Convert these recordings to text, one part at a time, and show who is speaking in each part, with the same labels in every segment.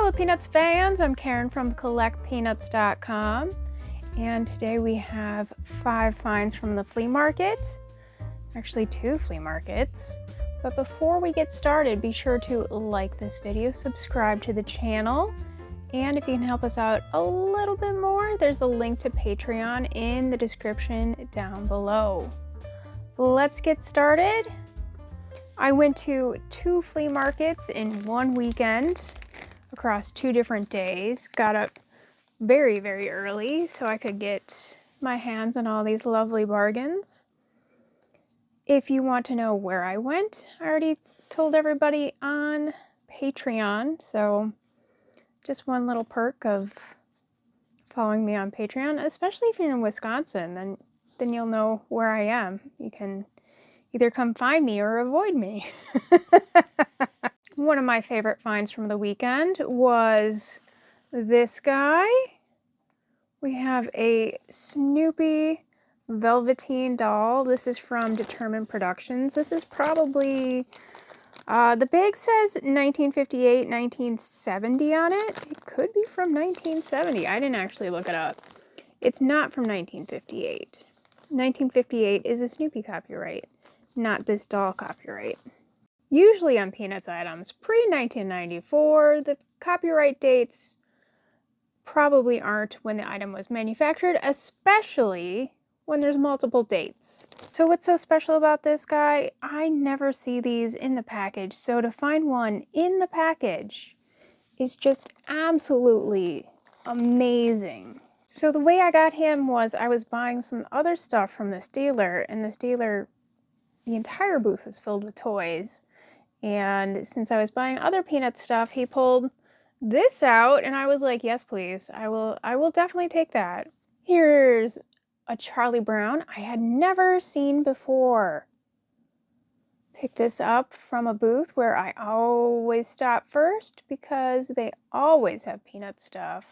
Speaker 1: Hello Peanuts fans, I'm Karen from CollectPeanuts.com, and today we have 5 finds from the flea market, actually 2 flea markets. But before we get started, be sure to like this video, subscribe to the channel, and if you can help us out a little bit more, there's a link to Patreon in the description down below. Let's get started. I went to 2 flea markets in one weekend across 2 different days. Got up very, very early so I could get my hands on all these lovely bargains. If you want to know where I went, I already told everybody on Patreon, so just one little perk of following me on Patreon, especially if you're in Wisconsin, then you'll know where I am. You can either come find me or avoid me. One of my favorite finds from the weekend was this guy. We have a Snoopy Velvetine doll. This is from Determined Productions. This is probably, the bag says 1958, 1970 on it. It could be from 1970. I didn't actually look it up. It's not from 1958. 1958 is a Snoopy copyright, not this doll copyright. Usually on Peanuts items, pre-1994, the copyright dates probably aren't when the item was manufactured, especially when there's multiple dates. So what's so special about this guy? I never see these in the package, so to find one in the package is just absolutely amazing. So the way I got him was I was buying some other stuff from this dealer, and this dealer, the entire booth was filled with toys. And since I was buying other Peanut stuff, he pulled this out, and I was like, yes, please. I will definitely take that. Here's a Charlie Brown I had never seen before. Picked this up from a booth where I always stop first because they always have Peanut stuff.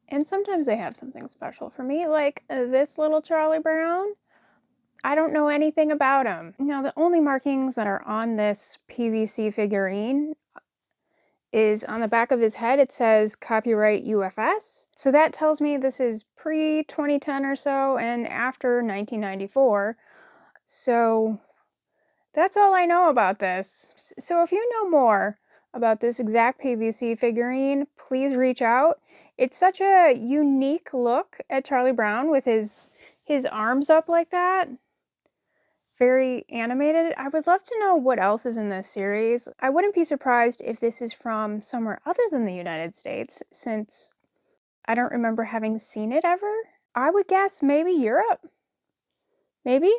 Speaker 1: And sometimes they have something special for me, like this little Charlie Brown. I don't know anything about him. Now, the only markings that are on this PVC figurine is on the back of his head. It says copyright UFS. So that tells me this is pre-2010 or so and after 1994. So that's all I know about this. So if you know more about this exact PVC figurine, please reach out. It's such a unique look at Charlie Brown with his arms up like that. Very animated. I would love to know what else is in this series. I wouldn't be surprised if this is from somewhere other than the United States, since I don't remember having seen it ever. I would guess maybe Europe. Maybe?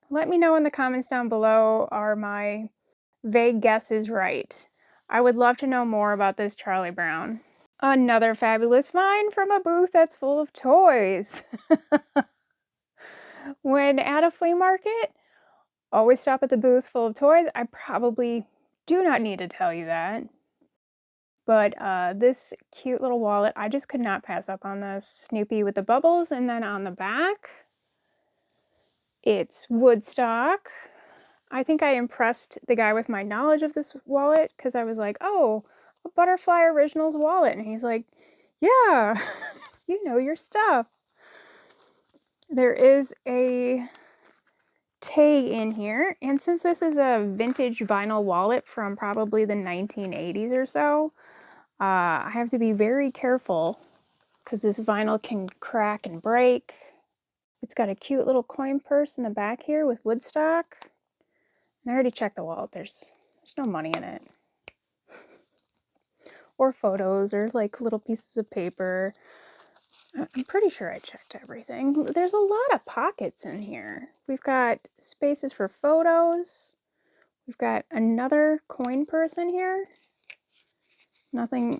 Speaker 1: Let me know in the comments down below, are my vague guesses right? I would love to know more about this Charlie Brown. Another fabulous find from a booth that's full of toys. When at a flea market, always stop at the booths full of toys. I probably do not need to tell you that. But this cute little wallet, I just could not pass up on this. Snoopy with the bubbles, and then on the back, it's Woodstock. I think I impressed the guy with my knowledge of this wallet because I was like, oh, a Butterfly Originals wallet. And he's like, yeah, you know your stuff. There is a tag in here, and since this is a vintage vinyl wallet from probably the 1980s or so, I have to be very careful because this vinyl can crack and break. It's got a cute little coin purse in the back here with Woodstock. And I already checked the wallet. There's no money in it. Or photos, or like little pieces of paper. I'm pretty sure I checked everything. There's a lot of pockets in here. We've got spaces for photos. We've got another coin purse in here. Nothing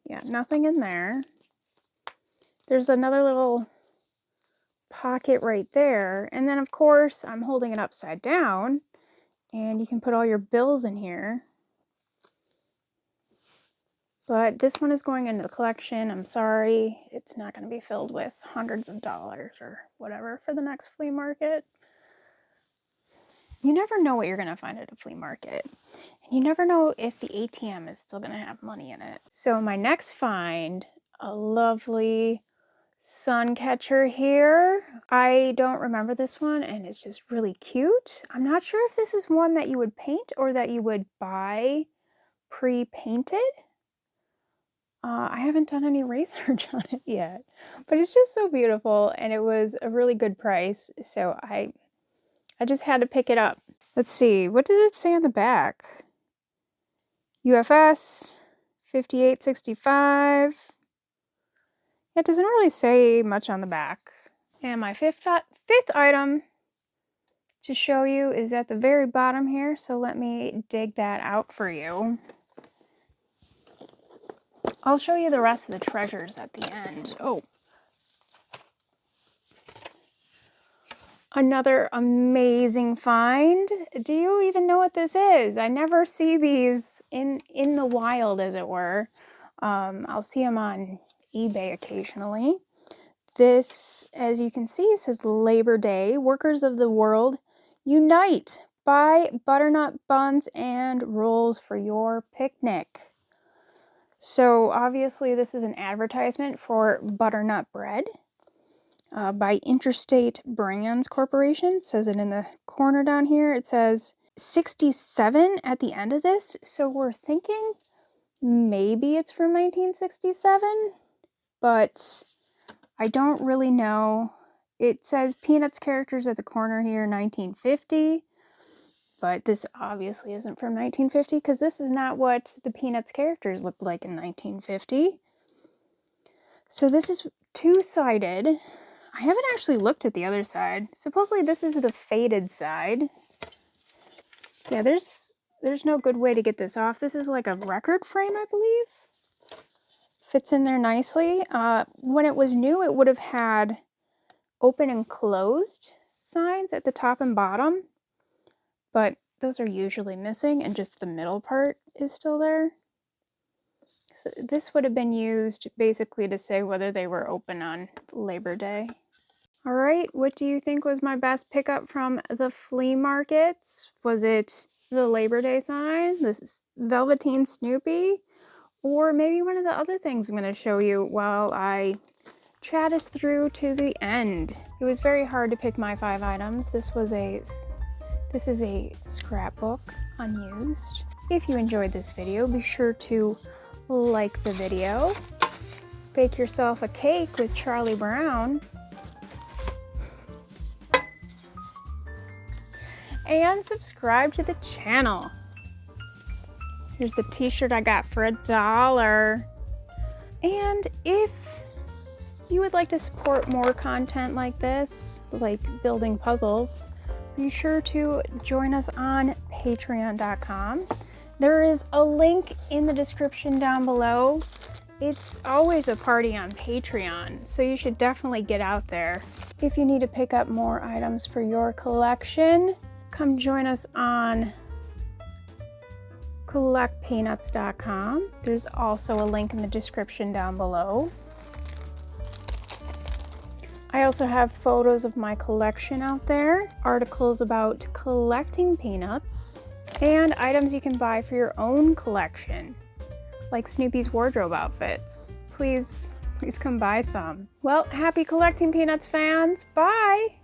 Speaker 1: in there. There's another little pocket right there. And then of course, I'm holding it upside down, and you can put all your bills in here. But this one is going into the collection. I'm sorry, it's not going to be filled with hundreds of dollars or whatever for the next flea market. You never know what you're gonna find at a flea market. And you never know if the ATM is still gonna have money in it. So my next find, a lovely Suncatcher here. I don't remember this one, and it's just really cute. I'm not sure if this is one that you would paint or that you would buy pre-painted. I haven't done any research on it yet, but it's just so beautiful, and it was a really good price, so I just had to pick it up. Let's see, what does it say on the back? UFS 5865. It doesn't really say much on the back. And my fifth item to show you is at the very bottom here, so let me dig that out for you. I'll show you the rest of the treasures at the end. Oh. Another amazing find. Do you even know what this is? I never see these in the wild, as it were. I'll see them on eBay occasionally. This, as you can see, says Labor Day. Workers of the world, unite! Buy butternut buns and rolls for your picnic. So obviously this is an advertisement for butternut bread by Interstate Brands Corporation. It says it in the corner down here. It says 67 at the end of this. So we're thinking maybe it's from 1967, but I don't really know. It says Peanuts characters at the corner here, 1950. But this obviously isn't from 1950 because this is not what the Peanuts characters looked like in 1950. So this is two-sided. I haven't actually looked at the other side. Supposedly this is the faded side. Yeah, there's no good way to get this off. This is like a record frame, I believe. Fits in there nicely. When it was new, it would have had open and closed signs at the top and bottom, but those are usually missing and just the middle part is still there. So this would have been used basically to say whether they were open on Labor Day. All right, what do you think was my best pickup from the flea markets? Was it the Labor Day sign, this Velvetine Snoopy, or maybe one of the other things I'm going to show you while I chat us through to the end? It was very hard to pick my 5 items. This is a scrapbook, unused. If you enjoyed this video, be sure to like the video, bake yourself a cake with Charlie Brown, and subscribe to the channel. Here's the t-shirt I got for $1. And if you would like to support more content like this, like building puzzles, be sure to join us on Patreon.com. There is a link in the description down below. It's always a party on Patreon, so you should definitely get out there. If you need to pick up more items for your collection, come join us on CollectPeanuts.com. There's also a link in the description down below. I also have photos of my collection out there, articles about collecting peanuts, and items you can buy for your own collection, like Snoopy's wardrobe outfits. Please come buy some. Well, happy collecting peanuts, fans. Bye!